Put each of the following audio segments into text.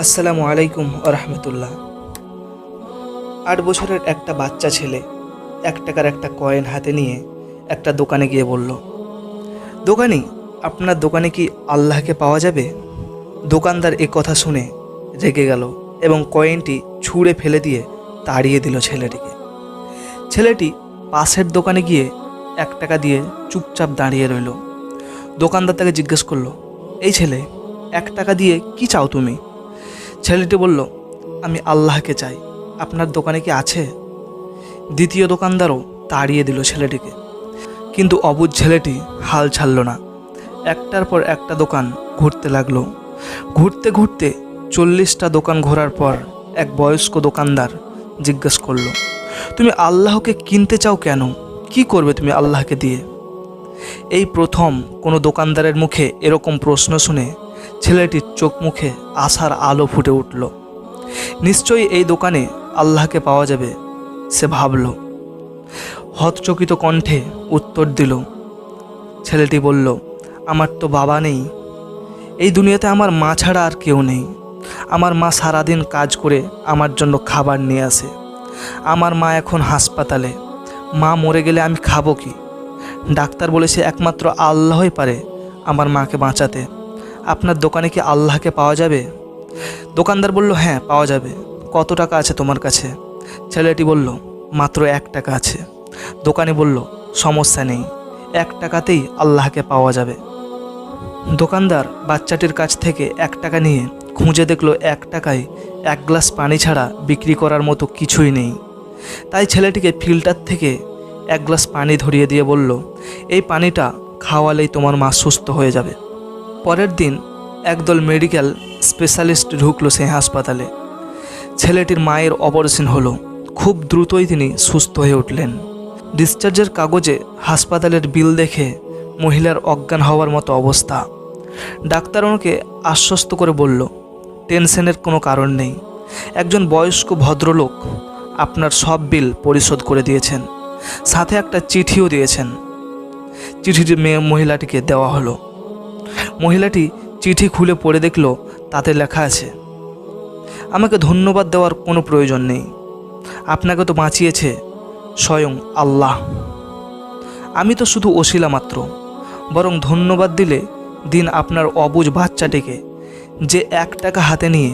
আসসালামু আলাইকুম রহমতুল্লাহ। 8 বছরের একটা বাচ্চা ছেলে 1 টাকার একটা কয়েন হাতে নিয়ে একটা দোকানে গিয়ে বলল, দোকানি, আপনার দোকানে কি আল্লাহকে পাওয়া যাবে? দোকানদার এ কথা শুনে রেগে গেল এবং কয়েনটি ছুঁড়ে ফেলে দিয়ে তাড়িয়ে দিল ছেলেটিকে। ছেলেটি পাশের দোকানে গিয়ে 1 টাকা দিয়ে চুপচাপ দাঁড়িয়ে রইল। দোকানদার তাকে জিজ্ঞেস করলো, এই ছেলে, 1 টাকা দিয়ে কি চাও তুমি? ছেলেটি বলল, আমি আল্লাহকে চাই, আপনার দোকানে কি আছে? দ্বিতীয় দোকানদারও তাড়িয়ে দিল ছেলেটিকে, কিন্তু অবুঝ ছেলেটি হাল ছাড়ল না। একটার পর একটা দোকান ঘুরতে লাগলো। ঘুরতে ঘুরতে 40টা দোকান ঘোরার পর এক বয়স্ক দোকানদার জিজ্ঞেস করলো, তুমি আল্লাহকে কিনতে চাও কেন? কি করবে তুমি আল্লাহকে দিয়ে? এই প্রথম কোনো দোকানদারের মুখে এরকম প্রশ্ন শুনে ছেলেটির চোখ মুখে আশার আলো ফুটে উঠল। নিশ্চয়ই এই দোকানে আল্লাহকে পাওয়া যাবে, সে ভাবল। হতচকিত কণ্ঠে উত্তর দিল, ছেলেটি বলল, আমার তো বাবা নেই, এই দুনিয়াতে আমার মা ছাড়া আর কেউ নেই। আমার মা সারাদিন কাজ করে আমার জন্য খাবার নিয়ে আসে। আমার মা এখন হাসপাতালে, মা মরে গেলে আমি খাবো কি? ডাক্তার বলেছে একমাত্র আল্লাহই পারে আমার মাকে বাঁচাতে। আপনার দোকানে কি আল্লাহকে পাওয়া যাবে? দোকানদার বলল, হ্যাঁ পাওয়া যাবে। কত টাকা আছে তোমার কাছে? ছেলেটি বলল, মাত্র 1 টাকা আছে। দোকানি বলল, সমস্যা নেই, 1 টাকাতেই আল্লাহকে পাওয়া যাবে। দোকানদার বাচ্চাটির কাছ থেকে 1 টাকা নিয়ে খুঁজে দেখলো 1 টাকায় 1 গ্লাস পানি ছাড়া বিক্রি করার মতো কিছুই নেই। তাই ছেলেটিকে ফিল্টার থেকে 1 গ্লাস পানি ধরিয়ে দিয়ে বলল, এই পানিটা খাওয়ালেই তোমার মা সুস্থ হয়ে যাবে। পরের দিন একদল মেডিকেল স্পেশালিস্ট ঢুকলো সেই হাসপাতালে। ছেলেটির মায়ের অপারেশন হলো। খুব দ্রুতই তিনি সুস্থ হয়ে উঠলেন। ডিসচার্জের কাগজে হাসপাতালের বিল দেখে মহিলার অজ্ঞান হওয়ার মতো অবস্থা। ডাক্তার ওনাকে আশ্বস্ত করে বলল, টেনশনের কোনো কারণ নেই, একজন বয়স্ক ভদ্রলোক আপনার সব বিল পরিশোধ করে দিয়েছেন, সাথে একটা চিঠিও দিয়েছেন। চিঠিটি মহিলাটিকে দেওয়া হলো। মহিলাটি চিঠি খুলে পড়ে দেখল, তাতে লেখা আছে, আমাকে ধন্যবাদ দেওয়ার কোনো প্রয়োজন নেই, আপনাকে তো বাঁচিয়েছে স্বয়ং আল্লাহ। আমি তো শুধু ওসিলা মাত্র, বরং ধন্যবাদ দিলে দিন আপনার অবুঝ বাচ্চাটিকে, যে 1 টাকা হাতে নিয়ে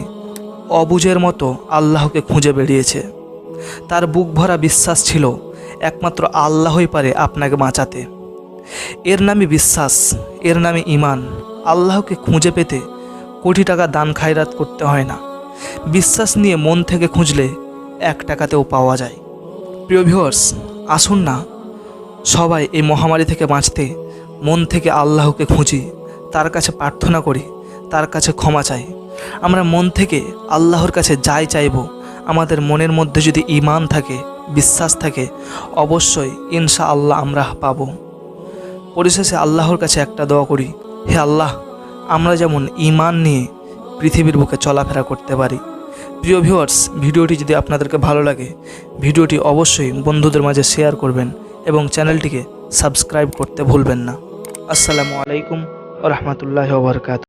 অবুঝের মতো আল্লাহকে খুঁজে বেরিয়েছে। তার বুক ভরা বিশ্বাস ছিল একমাত্র আল্লাহই পারে আপনাকে বাঁচাতে। এর নামই বিশ্বাস, এর নামে ঈমান। আল্লাহকে খুঁজে পেতে কোটি টাকা দান খায়রাত করতে হয় না, বিশ্বাস নিয়ে মন থেকে খুঁজলে 1 টাকাতেও পাওয়া যায়। প্রিয় ভিউয়ার্স, আসুন না সবাই এই মহামারী থেকে বাঁচতে মন থেকে আল্লাহকে খুঁজি, তার কাছে প্রার্থনা করি, তার কাছে ক্ষমা চাই। আমরা মন থেকে আল্লাহর কাছে যাই চাইব, আমাদের মনের মধ্যে যদি ঈমান থাকে, বিশ্বাস থাকে, অবশ্যই ইনশাআল্লাহ আমরা পাবো। পরিশেষে আল্লাহর কাছে একটা দোয়া করি, হে আল্লাহ, আমরা যেমন ঈমান নিয়ে পৃথিবীর বুকে চলাফেরা করতে পারি। প্রিয় ভিউয়ার্স, ভিডিওটি যদি আপনাদেরকে ভালো লাগে, ভিডিওটি অবশ্যই বন্ধুদের মাঝে শেয়ার করবেন এবং চ্যানেলটিকে সাবস্ক্রাইব করতে ভুলবেন না। আসসালামু আলাইকুম ওয়া রাহমাতুল্লাহি ওয়া বারাকাতুহু।